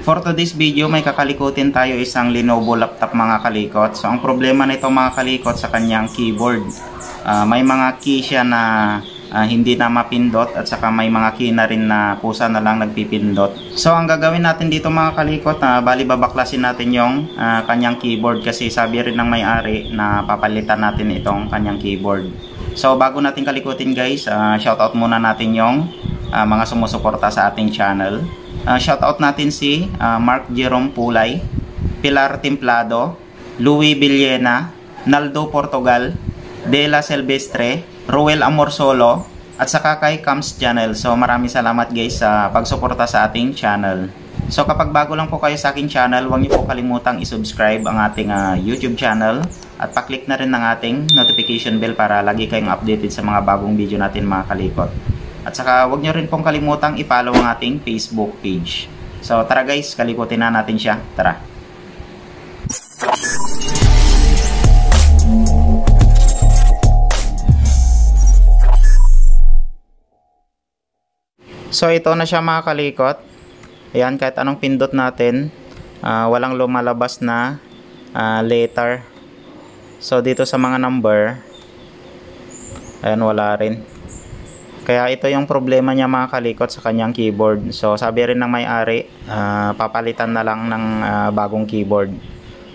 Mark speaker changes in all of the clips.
Speaker 1: For today's video, may kakalikutin tayo isang Lenovo laptop mga kalikot. So ang problema nito mga kalikot sa kanyang keyboard. May mga key siya na hindi na mapindot at saka may mga key na rin na kusa na lang nagpipindot. So ang gagawin natin dito mga kalikot, bali babaklasin natin yung kanyang keyboard kasi sabi rin ng may-ari na papalitan natin itong kanyang keyboard. So bago natin kalikutin guys, shoutout muna natin yung mga sumusuporta sa ating channel. Shoutout natin si Mark Jerome Pulay, Pilar Templado, Louis Villena, Naldo Portugal, Dela Silvestre, Ruel Amorsolo, at saka kay Cams Channel. So maraming salamat guys sa pagsuporta sa ating channel. So kapag bago lang po kayo sa aking channel, huwag niyo po kalimutang i-subscribe ang ating YouTube channel at pa-click na rin ng ating notification bell para lagi kayong updated sa mga bagong video natin mga kalikot. At saka huwag nyo rin pong kalimutang i-follow ang ating Facebook page. So tara guys, kalikutin na natin siya. Tara! So ito na siya mga kalikot. Ayan, kahit anong pindot natin, walang lumalabas na letter. So dito sa mga number, ayan, wala rin. Kaya ito yung problema niya mga kalikot sa kanyang keyboard. So sabi rin ng may-ari, papalitan na lang ng bagong keyboard.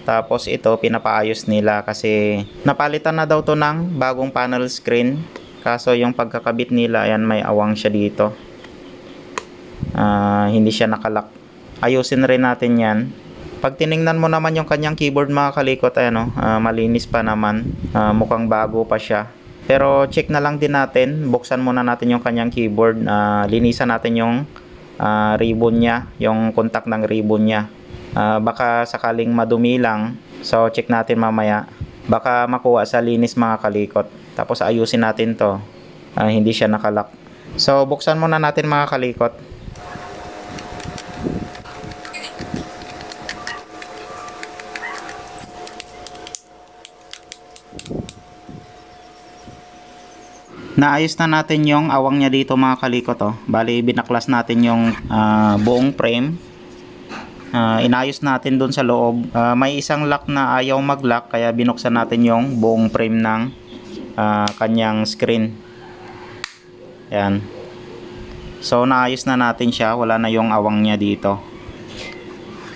Speaker 1: Tapos ito pinapaayos nila kasi napalitan na daw to ng bagong panel screen. Kaso yung pagkakabit nila, ayan, may awang siya dito. Hindi siya nakalock. Ayusin rin natin yan. Pag tiningnan mo naman yung kanyang keyboard mga kalikot, ayan, malinis pa naman. Mukhang bago pa siya. Pero check na lang din natin, buksan muna natin yung kanyang keyboard, linisan natin yung ribbon niya, yung contact ng ribbon niya. Baka sakaling madumi lang, so check natin mamaya. Baka makuha sa linis mga kalikot. Tapos ayusin natin to, hindi siya nakalock. So buksan muna natin mga kalikot. Naayos na natin yung awang niya dito mga kalikot. Bali binaklas natin yung buong frame. Inayos natin dun sa loob. May isang lock na ayaw mag-lock, kaya binuksan natin yung buong frame ng kanyang screen. Ayan. So naayos na natin siya, wala na yung awang niya dito.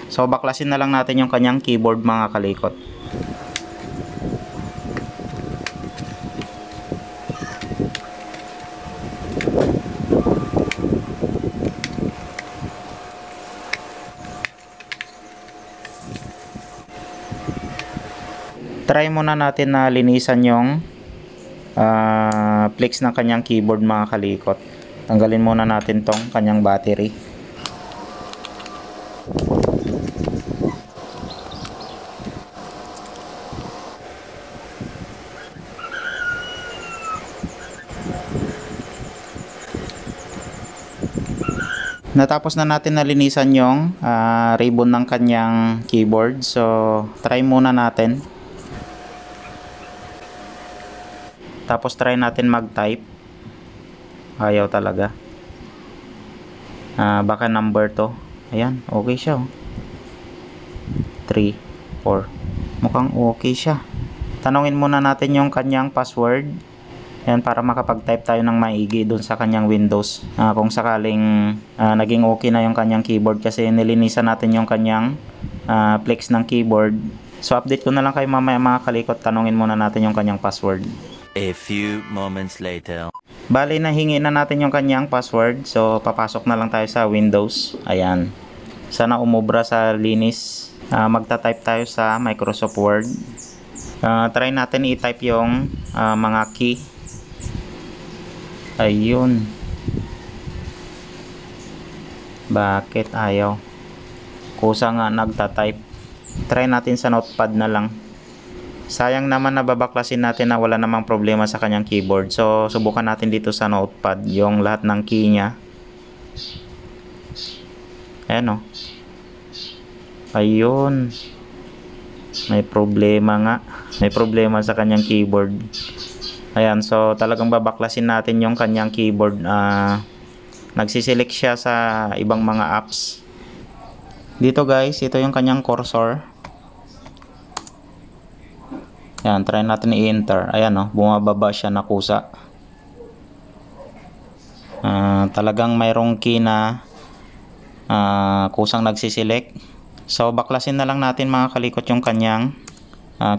Speaker 1: So baklasin na lang natin yung kanyang keyboard mga kalikot. Try muna natin na linisan yung flex ng kanyang keyboard mga kalikot. Tanggalin muna natin tong kanyang battery. Natapos na natin na linisan yung ribbon ng kanyang keyboard. So try muna natin. Tapos try natin mag-type. Ayaw talaga. Baka number to. Ayan, okay siya. 3, 4. Mukhang okay siya. Tanungin muna natin yung kanyang password. Ayan, para makapag-type tayo ng maigi dun sa kanyang Windows. Kung sakaling naging okay na yung kanyang keyboard kasi nilinisan natin yung kanyang flex ng keyboard. So update ko na lang kayo mamaya mga kalikot. Tanungin muna natin yung kanyang password.
Speaker 2: A few moments later.
Speaker 1: Bali nahingi na natin yung kanyang password. So papasok na lang tayo sa Windows. Ayan. Sana umubra sa linis. Magta-type tayo sa Microsoft Word. Try natin i-type yung mga key. Ayun. Bakit ayaw? Kusa nga nagta-type. Try natin sa notepad na lang. Sayang naman na babaklasin natin na wala namang problema sa kanyang keyboard. So subukan natin dito sa notepad yung lahat ng key niya. Ayan o. Ayun. May problema nga. May problema sa kanyang keyboard. Ayan, so talagang babaklasin natin yung kanyang keyboard. Nagsiselect siya sa ibang mga apps. Dito guys, ito yung kanyang cursor. Yan, try natin i-enter. Ayan o, bumababa siya na kusa. Talagang mayroong key na kusang nagsiselect. So baklasin na lang natin mga kalikot yung kanyang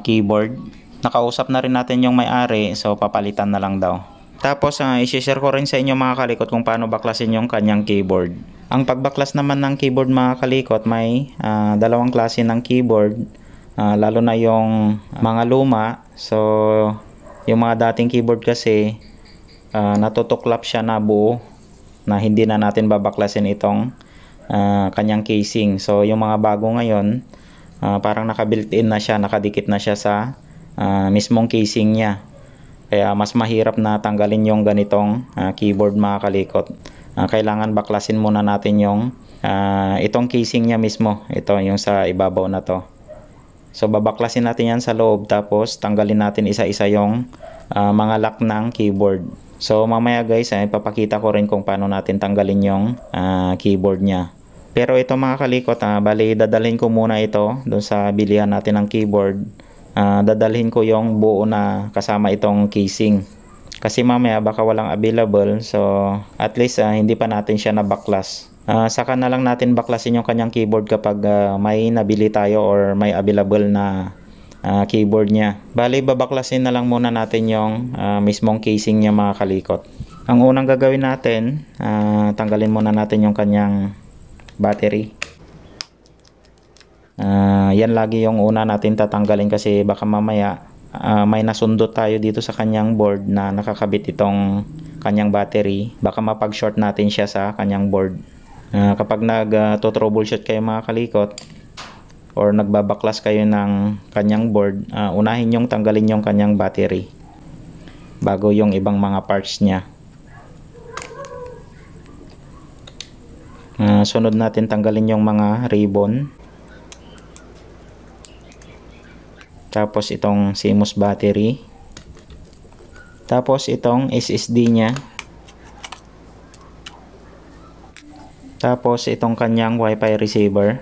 Speaker 1: keyboard. Nakausap na rin natin yung may-ari, so papalitan na lang daw. Tapos i-share ko rin sa inyo mga kalikot kung paano baklasin yung kanyang keyboard. Ang pagbaklas naman ng keyboard mga kalikot, may dalawang klase ng keyboard, lalo na yung mga luma. So yung mga dating keyboard kasi natutuklap siya na buo, na hindi na natin babaklasin itong kanyang casing. So yung mga bago ngayon, parang naka-built-in na siya, nakadikit na siya sa mismong casing niya. Kaya mas mahirap na tanggalin yung ganitong keyboard mga kalikot. Kailangan baklasin muna natin yung itong casing niya mismo. Ito yung sa ibabaw na to. So babaklasin natin yan sa loob, tapos tanggalin natin isa-isa yung mga lock ng keyboard. So mamaya guys, ipapakita ko rin kung paano natin tanggalin yung keyboard niya. Pero ito mga kalikot, bali dadalhin ko muna ito doon sa bilihan natin ng keyboard. Dadalhin ko yung buo na kasama itong casing. Kasi mamaya baka walang available, so at least hindi pa natin siya nabaklas. Saka na lang natin baklasin yung kanyang keyboard kapag may nabili tayo or may available na keyboard niya. Bali babaklasin na lang muna natin yung mismong casing niya mga kalikot. Ang unang gagawin natin, tanggalin muna natin yung kanyang battery. Yan lagi yung una natin tatanggalin kasi baka mamaya may nasundot tayo dito sa kanyang board na nakakabit itong kanyang battery. Baka mapag-short natin siya sa kanyang board. Kapag nag-troubleshoot kayo mga kalikot or nagbabaklas kayo ng kanyang board, unahin yung tanggalin yung kanyang battery bago yung ibang mga parts niya. Sunod natin tanggalin yung mga ribbon. Tapos itong CMOS battery. Tapos itong SSD niya. Tapos itong kanyang Wi-Fi receiver.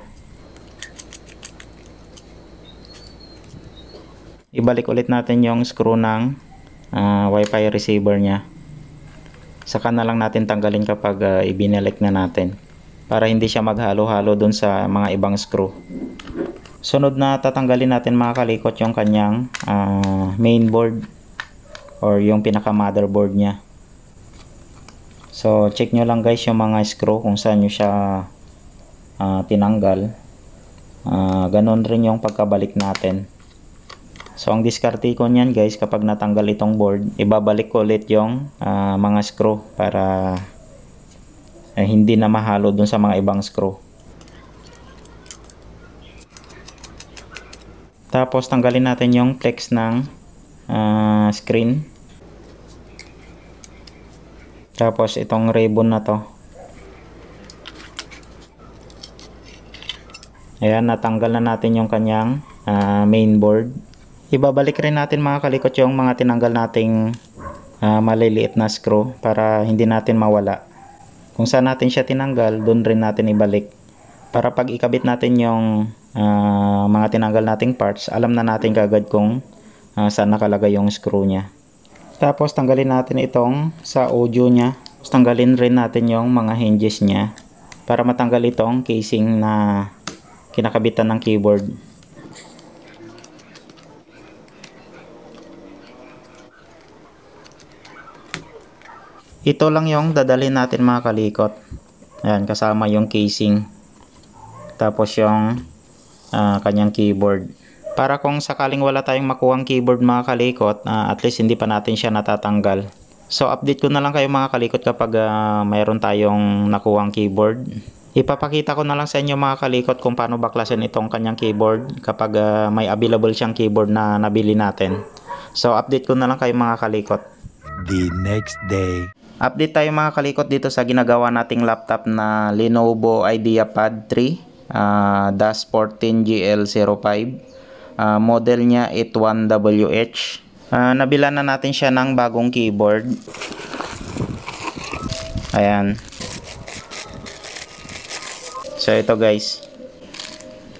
Speaker 1: Ibalik ulit natin yung screw ng Wi-Fi receiver niya. Saka na lang natin tanggalin kapag ibinalik na natin, para hindi siya maghalo-halo dun sa mga ibang screw. Sunod na tatanggalin natin mga kalikot yung kanyang mainboard or yung pinaka motherboard niya. So check nyo lang guys yung mga screw kung saan nyo siya tinanggal. Ganon rin yung pagkabalik natin. So ang diskarte ko niyan guys, kapag natanggal itong board, ibabalik ko ulit yung mga screw para hindi na mahalo dun sa mga ibang screw. Tapos tanggalin natin yung flex ng screen. Tapos itong ribbon na to. Ayan, natanggal na natin yung kanyang mainboard. Ibabalik rin natin mga kalikot yung mga tinanggal nating maliliit na screw para hindi natin mawala. Kung saan natin siya tinanggal, doon rin natin ibalik. Para pag ikabit natin yung mga tinanggal nating parts, alam na natin kagad kung saan nakalagay yung screw niya. Tapos tanggalin natin itong sa audio niya. Tapos tanggalin rin natin yung mga hinges niya para matanggal itong casing na kinakabitan ng keyboard. Ito lang yung dadalhin natin mga kalikot. Ayan, kasama yung casing. Tapos yung kanyang keyboard. Para kung sakaling wala tayong makuhang keyboard mga kalikot, at least hindi pa natin siya natatanggal. So update ko na lang kayo mga kalikot kapag mayroon tayong nakuhang keyboard. Ipapakita ko na lang sa inyo mga kalikot kung paano baklasin itong kanyang keyboard kapag may available siyang keyboard na nabili natin. So update ko na lang kayo mga kalikot.
Speaker 2: The next day.
Speaker 1: Update tayo mga kalikot dito sa ginagawa nating laptop na Lenovo IdeaPad 3-14GL05. Model niya 81WH. Nabilan na natin siya ng bagong keyboard. Ayan. So ito guys.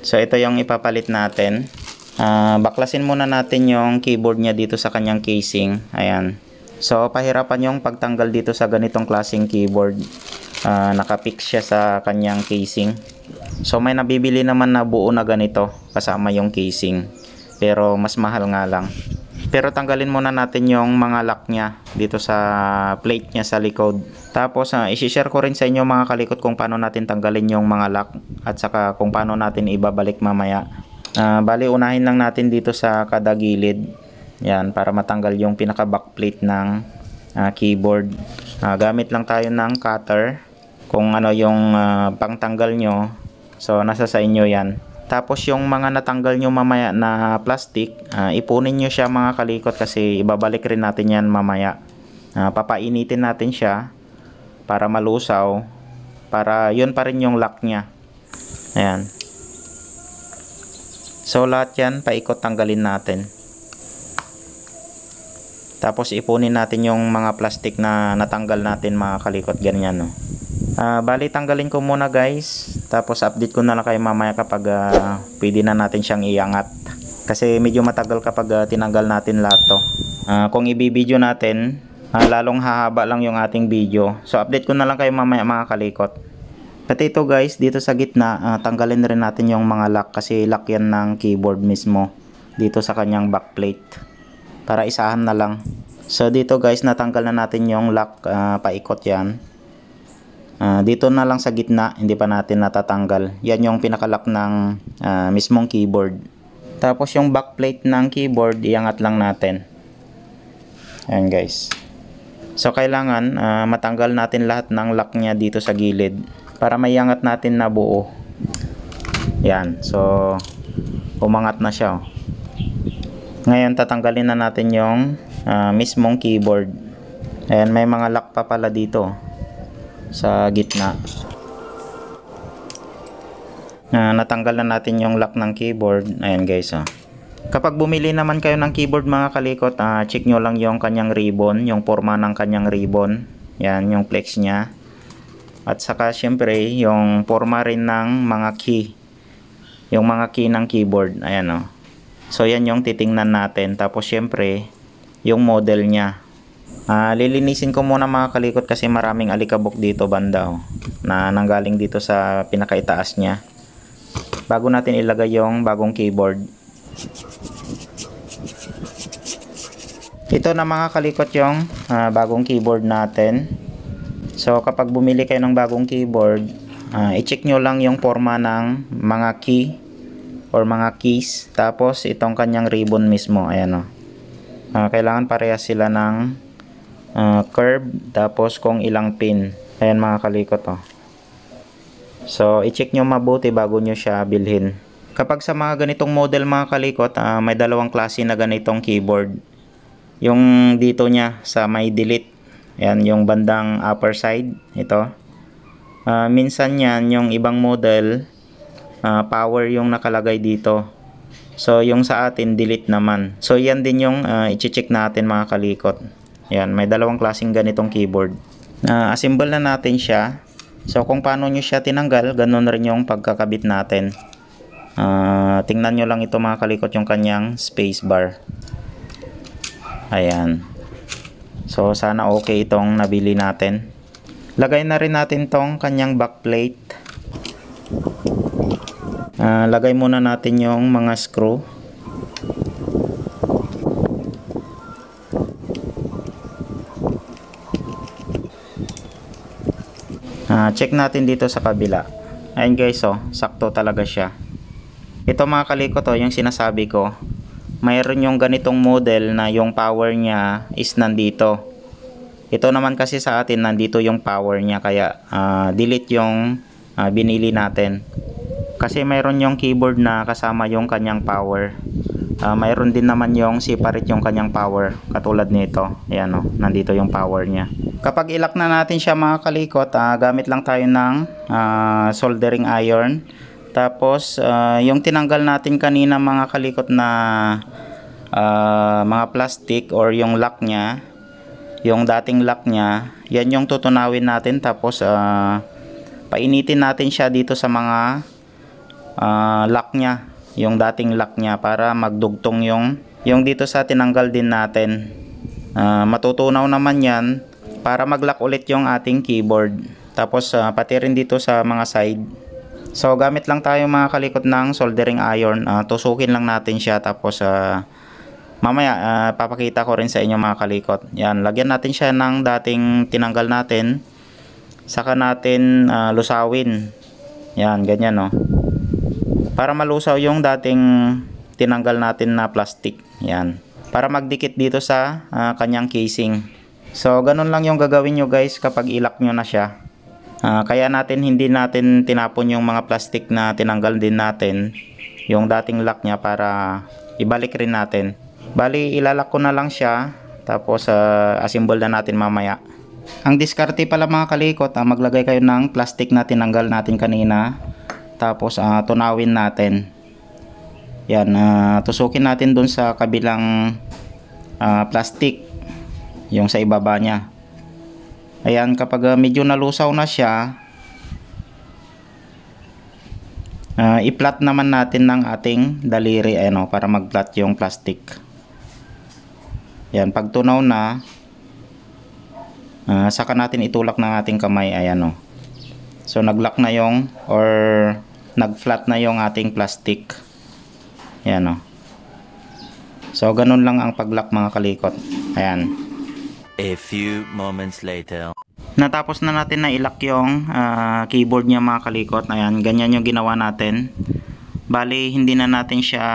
Speaker 1: So ito yung ipapalit natin. Baklasin muna natin yung keyboard niya dito sa kanyang casing. Ayan. So pahirapan yung pagtanggal dito sa ganitong klaseng keyboard. Nakapix siya sa kanyang casing. So may nabibili naman na buo na ganito kasama yung casing. Pero mas mahal nga lang. Pero tanggalin muna natin yung mga lock niya dito sa plate niya sa likod. Tapos i-share ko rin sa inyo mga kalikot kung paano natin tanggalin yung mga lock at saka kung paano natin ibabalik mamaya. Bali unahin lang natin dito sa kada gilid. Yan, para matanggal yung pinaka backplate ng keyboard. Gamit lang tayo ng cutter. Kung ano yung pangtanggal nyo, so nasa sa inyo yan. Tapos yung mga natanggal nyo mamaya na plastic, ipunin nyo siya mga kalikot kasi ibabalik rin natin yan mamaya. Papainitin natin siya para malusaw, para yun pa rin yung lock nya. Ayan. So lahat yan paikot tanggalin natin. Tapos ipunin natin yung mga plastic na natanggal natin mga kalikot, ganyan no. Bali tanggalin ko muna guys, tapos update ko na lang kayo mamaya kapag pwede na natin siyang iangat. Kasi medyo matagal kapag tinanggal natin lahat to. Kung i-video natin, lalong hahaba lang yung ating video. So update ko na lang kayo mamaya mga kalikot. Pati ito guys, dito sa gitna, tanggalin rin natin yung mga lock kasi lock yan ng keyboard mismo dito sa kanyang backplate. Para isahan na lang. So dito guys, natanggal na natin yung lock, paikot yan. Dito na lang sa gitna, hindi pa natin natatanggal. Yan yung pinakalock ng mismong keyboard. Tapos yung backplate ng keyboard, iangat lang natin. Ayan guys. So kailangan matanggal natin lahat ng lock niya dito sa gilid para maiangat natin na buo. Yan. So umangat na siya. Ngayon tatanggalin na natin yung mismong keyboard. Ayan, may mga lock pa pala dito sa gitna. Natanggal na natin yung lock ng keyboard. Ayan guys. Kapag bumili naman kayo ng keyboard mga kalikot, check nyo lang yung kanyang ribbon, yung forma ng kanyang ribbon. Yan, yung flex nya. At saka syempre yung forma rin ng mga key. Yung mga key ng keyboard. Ayan So yan yung titingnan natin. Tapos syempre yung model nya. Lilinisin ko muna mga kalikot kasi maraming alikabok dito banda na nanggaling dito sa pinakaitaas nya bago natin ilagay yung bagong keyboard. Ito na mga kalikot yung bagong keyboard natin. So kapag bumili kayo ng bagong keyboard, i-check nyo lang yung forma ng mga key or mga keys, tapos itong kanyang ribbon mismo. Ayan kailangan parehas sila ng curve, tapos kung ilang pin. Ayan mga kalikot So i-check nyo mabuti bago nyo siya bilhin. Kapag sa mga ganitong model mga kalikot, may dalawang klase na ganitong keyboard. Yung dito nya sa may delete, ayan yung bandang upper side, ito. Minsan yan yung ibang model, power yung nakalagay dito. So yung sa atin delete naman. So yan din yung i-check natin mga kalikot. Yan, may dalawang klaseng ganitong keyboard. Assemble na natin siya. So kung paano nyo siya tinanggal, ganun rin yung pagkakabit natin. Tingnan nyo lang ito mga kalikot, yung kanyang spacebar. Ayan. So sana okay itong nabili natin. Lagay na rin natin tong kanyang backplate. Lagay muna natin yung mga screw. Check natin dito sa kabila. Ayun guys, sakto talaga siya. Ito mga kalikot, yung sinasabi ko, mayroon yung ganitong model na yung power niya is nandito. Ito naman kasi sa atin nandito yung power niya, kaya delete yung binili natin. Kasi mayroon yung keyboard na kasama yung kanyang power. Mayroon din naman yung separate yung kanyang power, katulad nito. Ayan nandito yung power niya. Kapag ilock na natin siya mga kalikot, gamit lang tayo ng soldering iron. Tapos yung tinanggal natin kanina mga kalikot na mga plastic or yung lock nya, yung dating lock nya, yan yung tutunawin natin. Tapos painitin natin siya dito sa mga lock niya, yung dating lock niya, para magdugtong yung dito sa tinanggal din natin. Matutunaw naman yan para mag-lock ulit yung ating keyboard. Tapos pati rin dito sa mga side. So gamit lang tayo mga kalikot ng soldering iron. Tusukin lang natin siya, tapos mamaya papakita ko rin sa inyo mga kalikot. Yan, lagyan natin siya ng dating tinanggal natin, saka natin lusawin. Yan, ganyan no, para malusaw yung dating tinanggal natin na plastic. Yan, para magdikit dito sa kanyang casing. So ganun lang yung gagawin nyo guys kapag ilak nyo na siya. Kaya hindi natin tinapon yung mga plastic na tinanggal din natin, yung dating lock nya, para ibalik rin natin. Bali ilalak ko na lang siya, tapos assemble na natin mamaya. Ang diskarte pala mga kalikot, maglagay kayo ng plastic na tinanggal natin kanina, tapos tunawin natin. Yan, tusukin natin dun sa kabilang plastic, yung sa ibaba nya. Ayan, kapag medyo nalusaw na siya, i-flat naman natin ng ating daliri, para mag-flat yung plastic. Ayan, pag tunaw na, saka natin itulak ng ating kamay. Ayan o. So nag-lock na yung, or nag-flat na yung ating plastic. Ayan o. So ganun lang ang pag-lock mga kalikot. Ayan.
Speaker 2: A few moments later.
Speaker 1: Natapos na natin na ilak yung keyboard niya mga kalikot. Ayan, ganyan yung ginawa natin. Bali, hindi na natin siya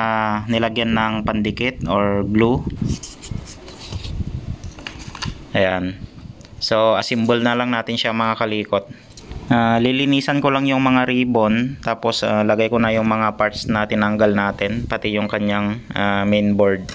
Speaker 1: nilagyan ng pandikit or glue. Ayan. So, assemble na lang natin siya mga kalikot. Lilinisan ko lang yung mga ribbon. Tapos, lagay ko na yung mga parts na tinanggal natin. Pati yung kanyang mainboard.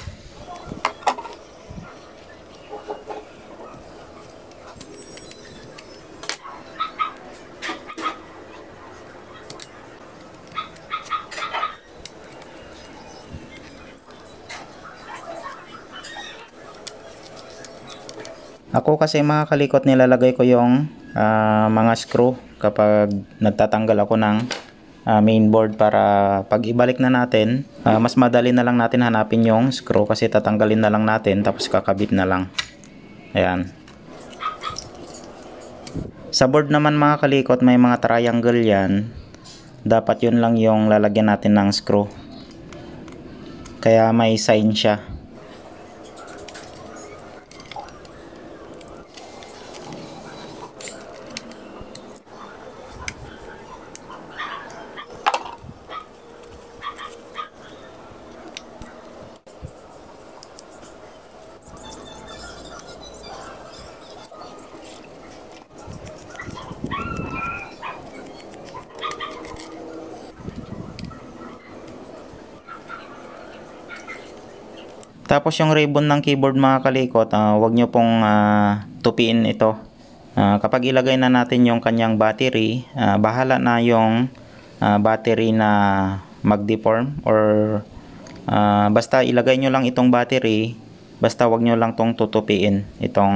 Speaker 1: Ako kasi mga kalikot, nilalagay ko yung mga screw kapag nagtatanggal ako ng mainboard, para pag ibalik na natin, mas madali na lang natin hanapin yung screw, kasi tatanggalin na lang natin tapos kakabit na lang. Ayan. Sa board naman mga kalikot, may mga triangle yan. Dapat yun lang yung lalagyan natin ng screw, kaya may sign siya. Tapos yung ribbon ng keyboard mga kalikot, wag nyo pong tupiin ito. Kapag ilagay na natin yung kanyang battery, bahala na yung battery na mag-deform, or basta ilagay nyo lang itong battery, basta wag nyo lang tong tutupiin itong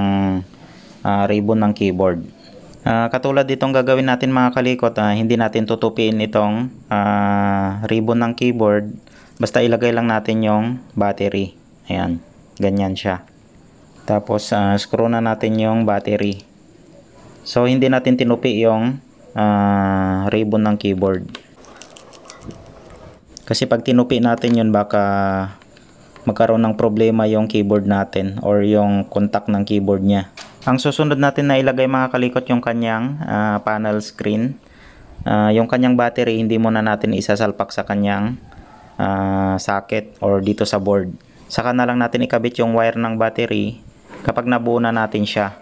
Speaker 1: ribbon ng keyboard. Katulad ditong gagawin natin mga kalikot, hindi natin tutupiin itong ribbon ng keyboard, basta ilagay lang natin yung battery. Ayan, ganyan siya. Tapos screw na natin yung battery. So hindi natin tinupi yung ribbon ng keyboard, kasi pag tinupi natin yun, baka magkaroon ng problema yung keyboard natin or yung contact ng keyboard niya. Ang susunod natin na ilagay mga kalikot, yung kanyang panel screen. Yung kanyang battery, hindi muna natin isasalpak sa kanyang socket or dito sa board. Saka na lang natin ikabit yung wire ng battery kapag nabuo na natin siya.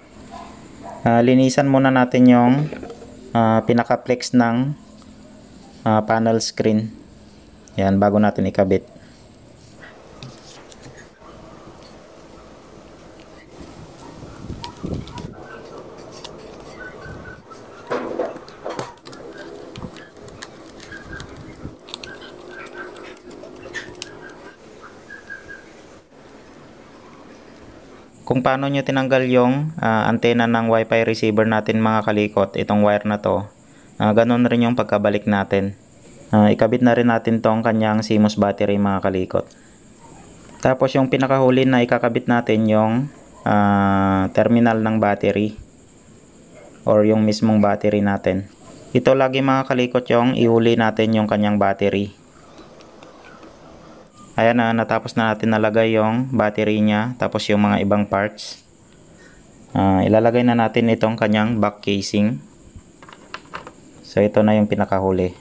Speaker 1: Linisan muna natin yung pinaka-flex ng panel screen. Yan, bago natin ikabit. Kung paano nyo tinanggal yung antena ng wifi receiver natin mga kalikot, itong wire na to, ganun rin yung pagkabalik natin. Ikabit na rin natin tong kanyang CMOS battery mga kalikot. Tapos yung pinakahuli na ikakabit natin yung terminal ng battery or yung mismong battery natin. Ito lagi mga kalikot yung ihuli natin yung kanyang battery. Ayan na, natapos na natin nalagay yung battery niya, tapos yung mga ibang parts. Ilalagay na natin itong kanyang back casing. So ito na yung pinakahuli.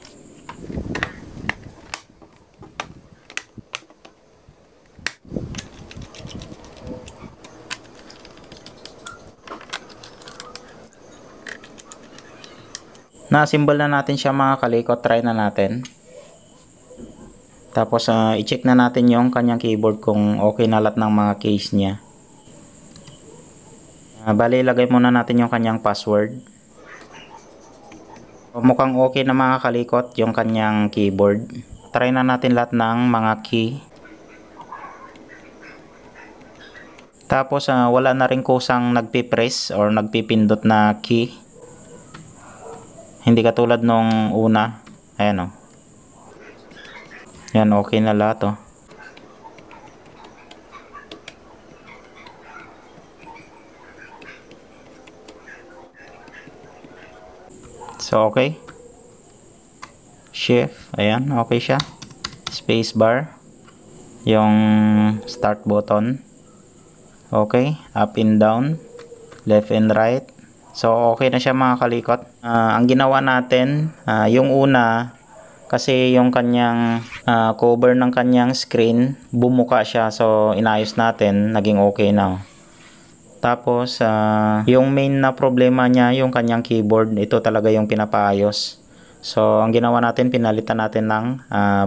Speaker 1: Na-assemble na natin siya mga kalikot, try na natin. Tapos i-check na natin yung kanyang keyboard kung okay na lahat ng mga case niya. Bali, ilagay muna natin yung kanyang password. Mukhang okay na mga kalikot yung kanyang keyboard. Try na natin lahat ng mga key. Tapos wala na rin kusang nagpipress or nagpipindot na key. Hindi katulad nung una. Ayan o. Yan, okay na lahat o. So okay. Shift, ayan, okay siya. Space bar. Yung start button. Okay, up and down, left and right. So okay na siya mga kalikot. Ang ginawa natin, yung una, kasi yung kanyang cover ng kanyang screen, bumuka siya. So inayos natin, naging okay na. Tapos yung main na problema niya, yung kanyang keyboard, ito talaga yung pinapaayos. So ang ginawa natin, pinalitan natin ng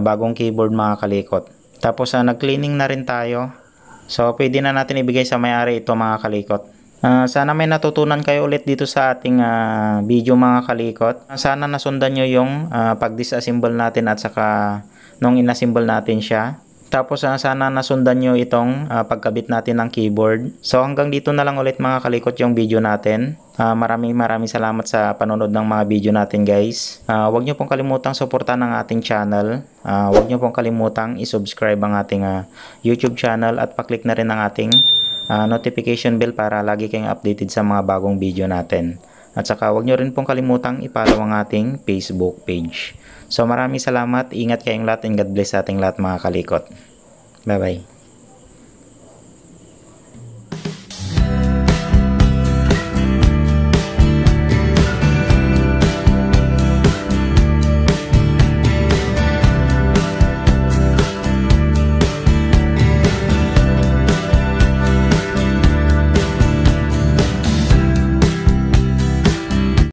Speaker 1: bagong keyboard mga kalikot. Tapos nag-cleaning na rin tayo. So pwede na natin ibigay sa may-ari ito mga kalikot. Sana may natutunan kayo ulit dito sa ating video mga kalikot. Sana nasundan nyo yung pag-disassemble natin at saka nung inassemble natin siya. Tapos sana nasundan nyo itong pagkabit natin ng keyboard. So hanggang dito na lang ulit mga kalikot yung video natin. Maraming salamat sa panonood ng mga video natin guys. Huwag nyo pong kalimutang suportahan ang ating channel. Huwag nyo pong kalimutang i-subscribe ang ating YouTube channel at paklik na rin ang ating notification bell para lagi kayong updated sa mga bagong video natin. At saka huwag nyo rin pong kalimutang i-follow ang ating Facebook page. So maraming salamat, ingat kayong lahat and God bless sa ating lahat mga kalikot. Bye bye.